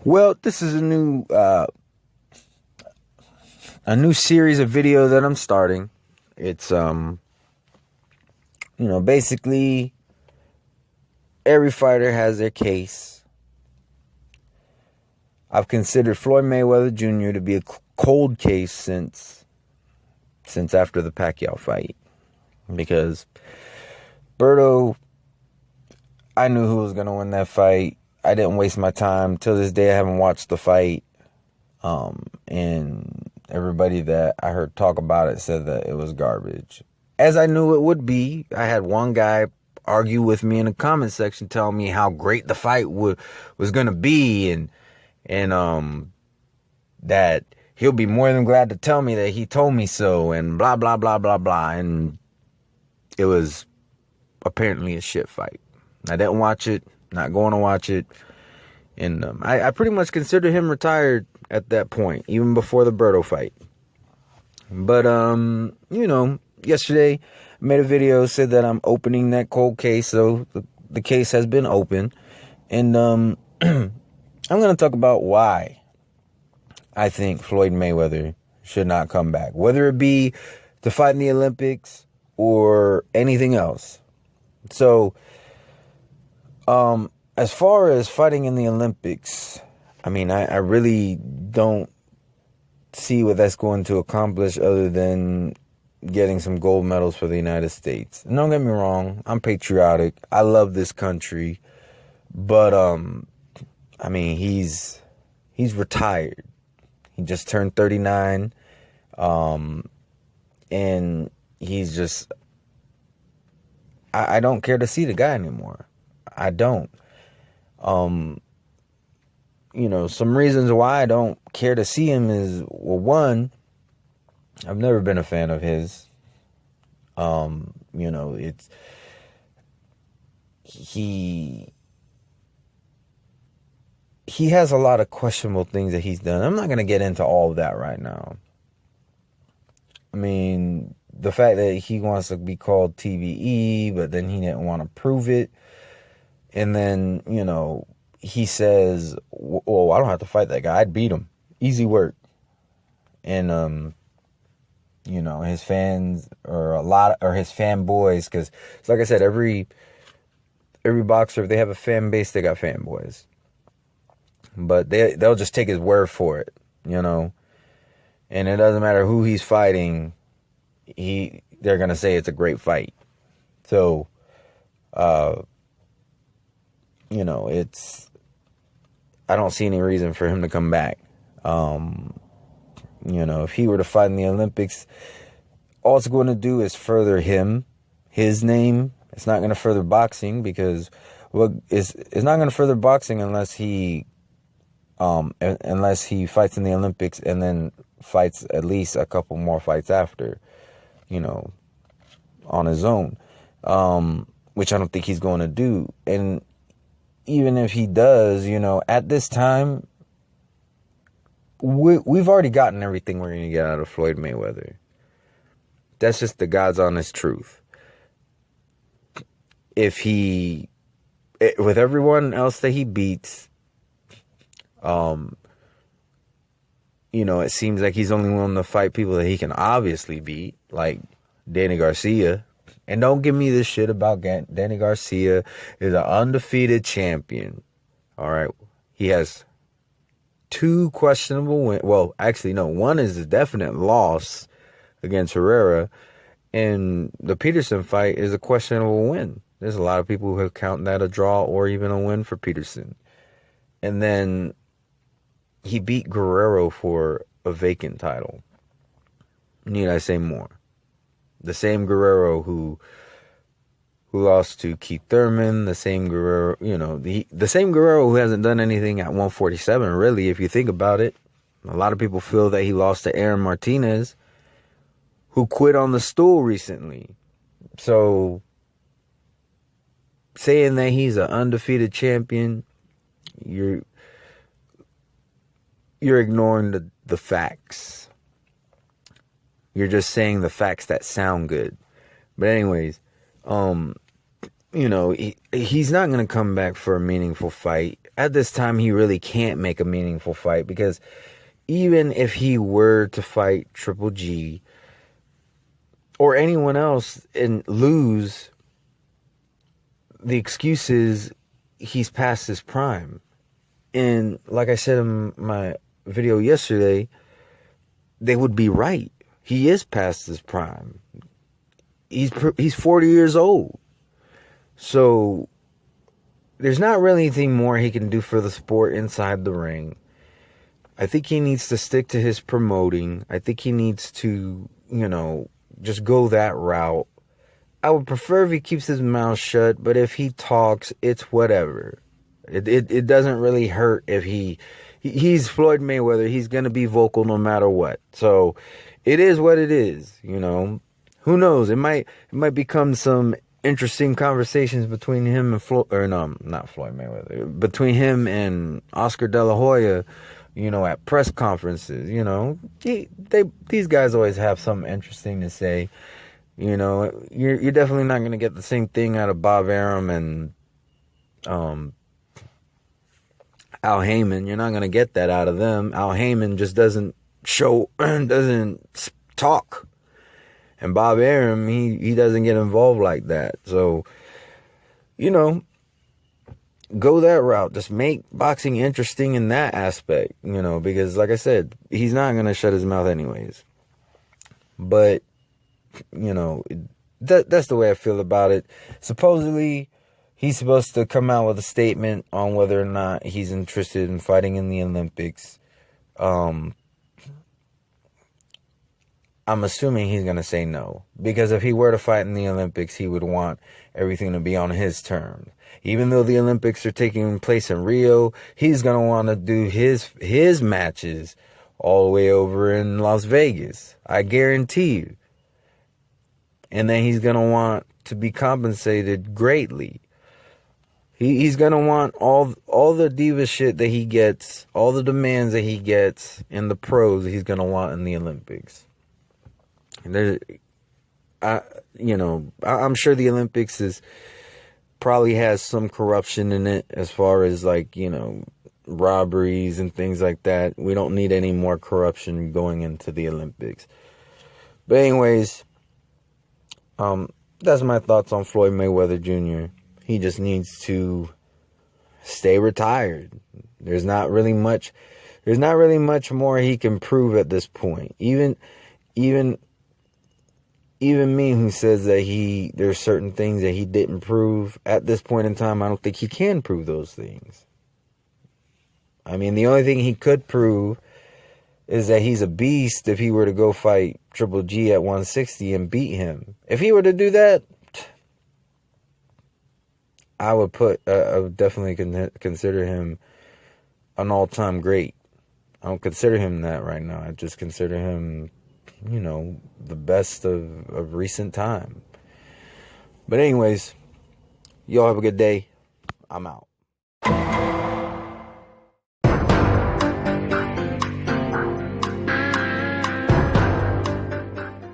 Well, this is a new series of video that I'm starting. It's basically every fighter has their case. I've considered Floyd Mayweather Jr. to be a cold case since after the Pacquiao fight, because Berto, I knew who was gonna win that fight. I didn't waste my time. Till this day, I haven't watched the fight. And everybody that I heard talk about it said that it was garbage, as I knew it would be. I had one guy argue with me in the comment section, telling me how great the fight was gonna be, and that he'll be more than glad to tell me that he told me so, and blah blah blah blah blah. And it was apparently a shit fight. I didn't watch it. Not going to watch it. And I pretty much considered him retired at that point, even before the Berto fight. But yesterday I made a video, said that I'm opening that cold case. So the case has been open, and I'm going to talk about why I think Floyd Mayweather should not come back, whether it be to fight in the Olympics or anything else. So as far as fighting in the Olympics, I mean, I really don't see what that's going to accomplish other than getting some gold medals for the United States. And don't get me wrong, I'm patriotic. I love this country. But, I mean, he's retired. He just turned 39. And he's just, I don't care to see the guy anymore. I don't. Some reasons why I don't care to see him is, well, one, I've never been a fan of his. It's he has a lot of questionable things that he's done. I'm not going to get into all of that right now. I mean, the fact that he wants to be called TBE, but then he didn't want to prove it. And then, he says, "Oh, I don't have to fight that guy. I'd beat him. Easy work." And, his fans, or his fanboys, because like I said, every boxer, if they have a fan base, they got fanboys. But they'll just take his word for it, And it doesn't matter who he's fighting, they're going to say it's a great fight. So, I don't see any reason for him to come back. If he were to fight in the Olympics, all it's going to do is further his name. It's not going to further boxing, because it's not going to further boxing unless he fights in the Olympics and then fights at least a couple more fights after, on his own, which I don't think he's going to do. And even if he does, at this time, we've already gotten everything we're going to get out of Floyd Mayweather. That's just the God's honest truth. With everyone else that he beats, it seems like he's only willing to fight people that he can obviously beat, like Danny Garcia. And don't give me this shit about Danny Garcia is an undefeated champion. All right. He has 2 questionable wins. Well, actually, no. One is a definite loss against Herrera. And the Peterson fight is a questionable win. There's a lot of people who count that a draw or even a win for Peterson. And then he beat Guerrero for a vacant title. Need I say more? The same Guerrero who lost to Keith Thurman, the same Guerrero, the same Guerrero who hasn't done anything at 147, really, if you think about it. A lot of people feel that he lost to Aaron Martinez, who quit on the stool recently. So, saying that he's an undefeated champion, you're ignoring the facts. You're just saying the facts that sound good. But anyways, he's not going to come back for a meaningful fight. At this time, he really can't make a meaningful fight because even if he were to fight Triple G or anyone else and lose, the excuse is he's past his prime. And like I said in my video yesterday, they would be right. He is past his prime. He's 40 years old. So there's not really anything more he can do for the sport inside the ring. I think he needs to stick to his promoting. I think he needs to, just go that route. I would prefer if he keeps his mouth shut, but if he talks, it's whatever. It doesn't really hurt if he's Floyd Mayweather. He's going to be vocal no matter what. So it is what it is, Who knows? It might become some interesting conversations between him and not Floyd Mayweather, between him and Oscar De La Hoya, at press conferences. These guys always have something interesting to say. You're definitely not going to get the same thing out of Bob Arum and Al Heyman. You're not going to get that out of them. Al Heyman just doesn't talk. And Bob Arum, he doesn't get involved like that. So, go that route. Just make boxing interesting in that aspect, because like I said, he's not going to shut his mouth anyways. But, that's the way I feel about it. Supposedly, he's supposed to come out with a statement on whether or not he's interested in fighting in the Olympics. I'm assuming he's going to say no. Because if he were to fight in the Olympics, he would want everything to be on his terms. Even though the Olympics are taking place in Rio, he's going to want to do his matches all the way over in Las Vegas. I guarantee you. And then he's going to want to be compensated greatly. He's going to want all the diva shit that he gets, all the demands that he gets in the pros, he's going to want in the Olympics. And I'm sure the Olympics probably has some corruption in it as far as robberies and things like that. We don't need any more corruption going into the Olympics. But anyways, that's my thoughts on Floyd Mayweather Jr. He just needs to stay retired. There's not really much more he can prove at this point. Even me, who says that there's certain things that he didn't prove at this point in time, I don't think he can prove those things. I mean, the only thing he could prove is that he's a beast if he were to go fight Triple G at 160 and beat him. If he were to do that, I would definitely consider him an all-time great. I don't consider him that right now. I just consider him, the best of recent time. But anyways, y'all have a good day. I'm out.